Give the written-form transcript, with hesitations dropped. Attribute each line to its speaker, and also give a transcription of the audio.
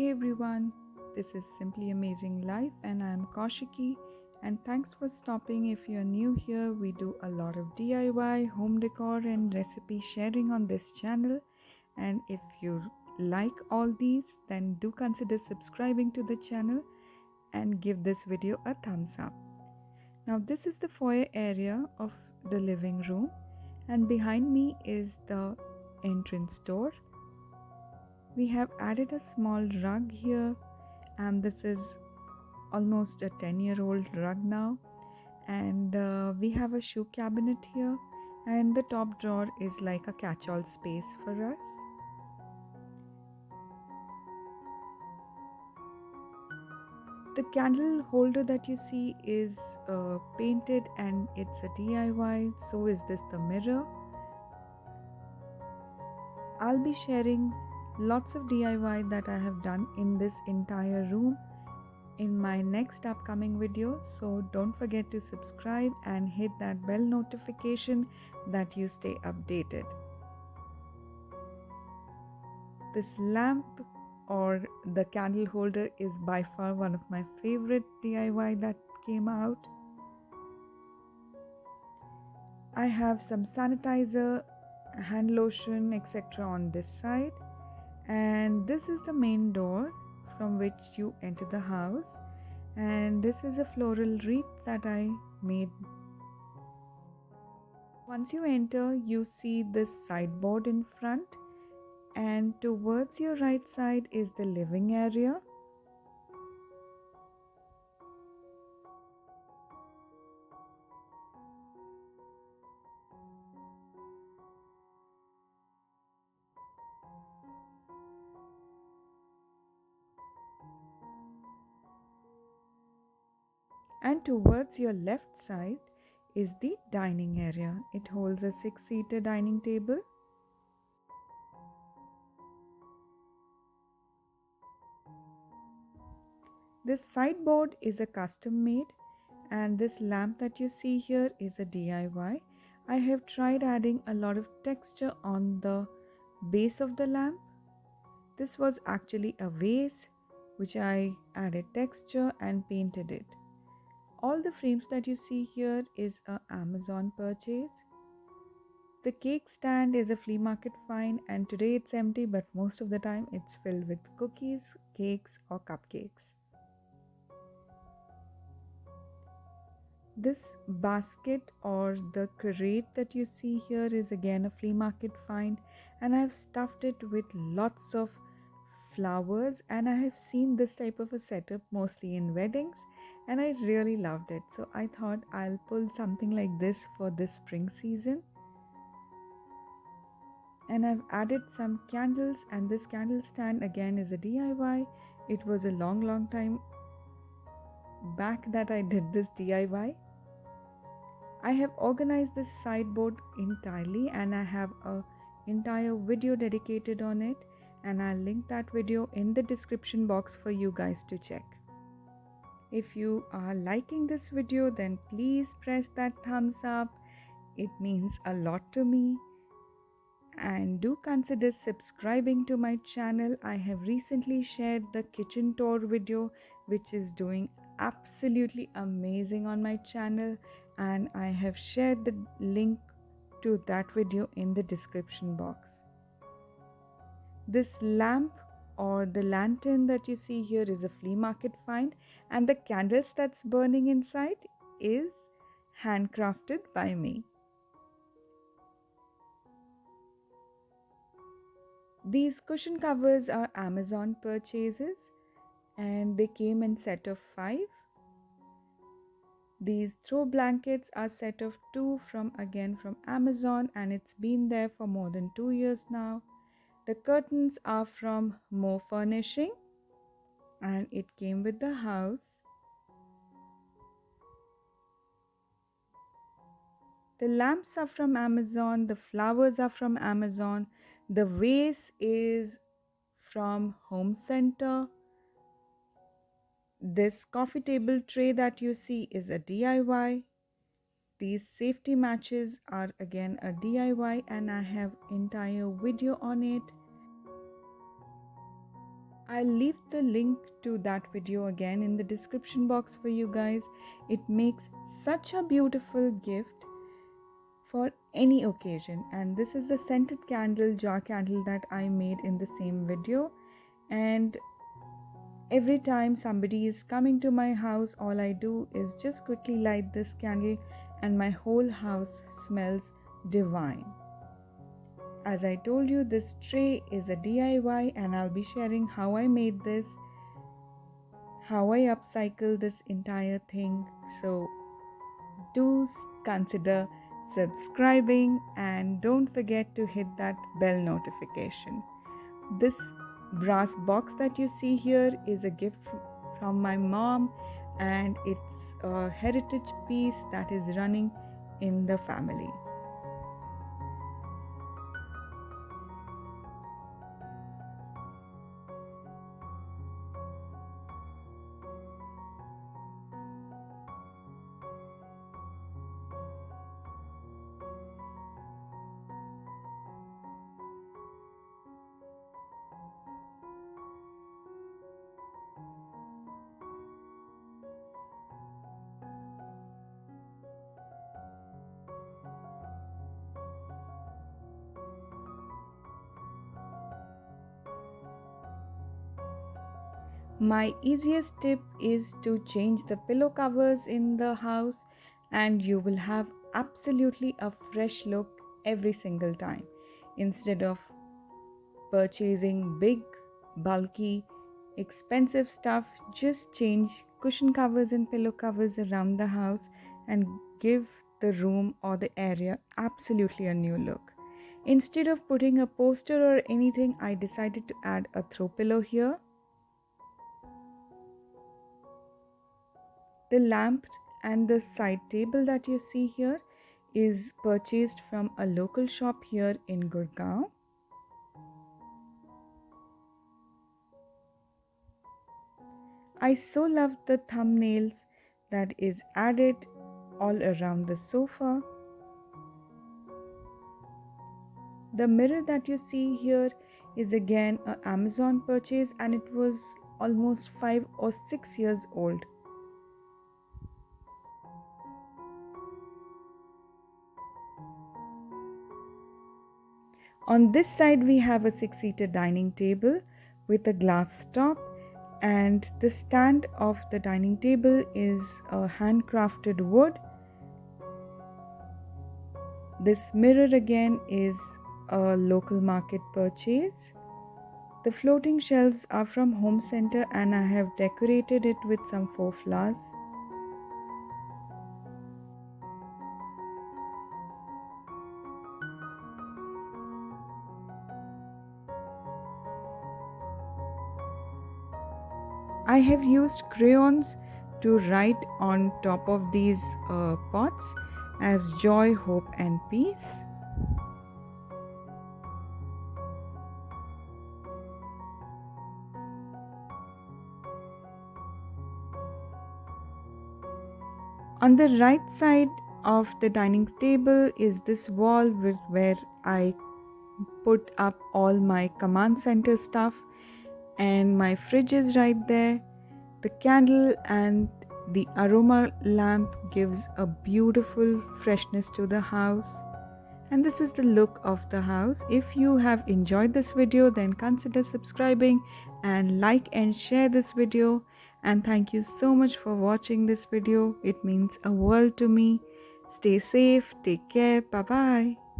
Speaker 1: Hey everyone, this is Simply Amazing Life and I am Kaushiki, and thanks for stopping. If you're new here, we do a lot of DIY, home decor and recipe sharing on this channel, and if you like all these, then do consider subscribing to the channel and give this video a thumbs up. Now this is the foyer area of the living room, and behind me is the entrance door. We have added a small rug here, and this is almost a 10-year-old rug now, and we have a shoe cabinet here, and the top drawer is like a catch-all space for us. The candle holder that you see is painted and it's a DIY. So is this the mirror. I'll be sharing lots of DIY that I have done in this entire room in my next upcoming video, so don't forget to subscribe and hit that bell notification that you stay updated. This lamp or the candle holder is by far one of my favorite DIY that came out. I have some sanitizer, hand lotion, etc. on this side, and this is the main door from which you enter the house, and this is a floral wreath that I made. Once you enter, you see this sideboard in front, and towards your right side is the living area. And towards your left side is the dining area. It holds a 6-seater dining table. This sideboard is a custom made, and this lamp that you see here is a DIY. I have tried adding a lot of texture on the base of the lamp. This was actually a vase which I added texture and painted it. All the frames that you see here is a Amazon purchase. The cake stand is a flea market find, and today it's empty, but most of the time it's filled with cookies, cakes or cupcakes. This basket or the crate that you see here is again a flea market find, and I've stuffed it with lots of flowers, and I have seen this type of a setup mostly in weddings and I really loved it. So I thought I'll pull something like this for this spring season. And I've added some candles, and this candle stand again is a DIY. It was a long time back that I did this DIY. I have organized this sideboard entirely, and I have a entire video dedicated on it, and I'll link that video in the description box for you guys to check. If you are liking this video, then please press that thumbs up. It means a lot to me. And do consider subscribing to my channel. I have recently shared the kitchen tour video, which is doing absolutely amazing on my channel, and I have shared the link to that video in the description box. This lamp or the lantern that you see here is a flea market find, and the candles that's burning inside is handcrafted by me. These cushion covers are Amazon purchases, and they came in set of 5. These throw blankets are set of 2 from Amazon, and it's been there for more than 2 years now. The curtains are from Mo Furnishing, and it came with the house. The lamps are from Amazon, the flowers are from Amazon, the vase is from Home Center. This coffee table tray that you see is a DIY. These safety matches are again a DIY, and I have entire video on it. I'll leave the link to that video again in the description box for you guys. It makes such a beautiful gift for any occasion, and this is the scented candle, jar candle, that I made in the same video. And every time somebody is coming to my house, all I do is just quickly light this candle and my whole house smells divine. As I told you, this tray is a DIY and I'll be sharing how I made this, how I upcycle this entire thing. So do consider subscribing and don't forget to hit that bell notification. This brass box that you see here is a gift from my mom, and it's a heritage piece that is running in the family. My easiest tip is to change the pillow covers in the house, and you will have absolutely a fresh look every single time. Instead of purchasing big, bulky, expensive stuff, just change cushion covers and pillow covers around the house and give the room or the area absolutely a new look. Instead of putting a poster or anything, I decided to add a throw pillow here. The lamp and the side table that you see here is purchased from a local shop here in Gurgaon. I so love the thumbnails that is added all around the sofa. The mirror that you see here is again an Amazon purchase, and it was almost 5 or 6 years old. On this side we have a 6-seater dining table with a glass top, and the stand of the dining table is a handcrafted wood. This mirror again is a local market purchase. The floating shelves are from Home Center and I have decorated it with some faux flowers. I have used crayons to write on top of these pots as joy, hope and peace. On the right side of the dining table is this wall where I put up all my command center stuff, and my fridge is right there. The candle and the aroma lamp gives a beautiful freshness to the house, and this is the look of the house. If you have enjoyed this video, then consider subscribing and like and share this video. And thank you so much for watching this video. It means a world to me. Stay safe, take care, bye bye.